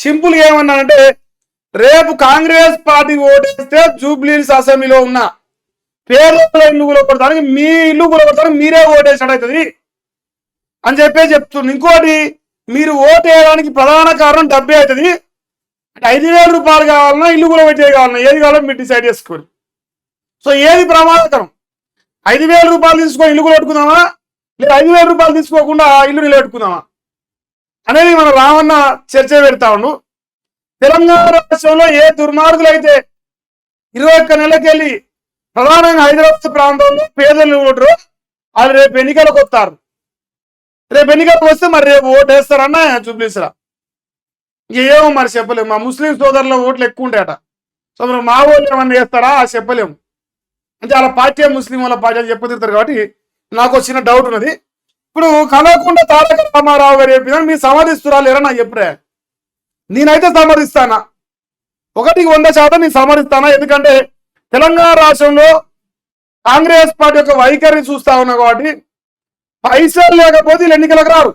Simple గా ఏమన్నానంటే రేపు Congress party ఓటేస్తే జూబ్లీహిల్స్ అసెంబ్లీలో ఉన్న పేదల ఇల్లు కూలగొడతానికి మీ ఇల్లు కూలగొడతానికి మీరే ఓటేసినట్టు అవుతుంది అని చెప్తుంది. ఇంకోటి మీరు ఓటు వేయడానికి ప్రధాన కారణం డబ్బే అవుతుంది. 5,000 రూపాయలు కావాలన్నా ఇల్లు కూలగొట్టేది కావాలన్నా ఏది కావాలో మీరు డిసైడ్ చేసుకోండి. సో ఏది ప్రమాదకరం? 5,000 రూపాయలు తీసుకొని ఇల్లు కూలగొట్టుకుందామా, లేదా 5,000 రూపాయలు తీసుకోకుండా ఇల్లు నిలబెట్టుకుందామా అనేది మన రామన్న చర్చ పెడతా ఉండు. తెలంగాణ రాష్ట్రంలో ఏ దుర్మార్గులు అయితే 21 నెలలకెళ్ళి ప్రధానంగా హైదరాబాద్ ప్రాంతంలో పేదలు ఓటరు వాళ్ళు రేపు ఎన్నికలకు వస్తారు. రేపు ఎన్నికలకు వస్తే మరి రేపు ఓటు వేస్తారన్న జూబ్లీహిల్స్‌లో. ఏమో మరి చెప్పలేము. మా ముస్లిం సోదరుల ఓట్లు ఎక్కువ ఉంటాయట. సో మరి మా ఓట్లు ఏమన్నా వేస్తారా చెప్పలేము. అంటే వాళ్ళ పార్టీ ముస్లిం వాళ్ళ పార్టీ అని చెప్పతిరుతారు. కాబట్టి నాకు వచ్చిన డౌట్ ఉన్నది. ఇప్పుడు కలవకుండా తారక రామారావు గారు చెప్పిన మీరు సమర్థిస్తురా లేరా నాకు చెప్పురే. నేనైతే సమర్థిస్తానా, 100% నేను సమర్థిస్తానా. ఎందుకంటే తెలంగాణ రాష్ట్రంలో కాంగ్రెస్ పార్టీ యొక్క వైఖరిని చూస్తా ఉన్నా కాబట్టి పైసలు లేకపోతే ఎన్నికలకు రారు.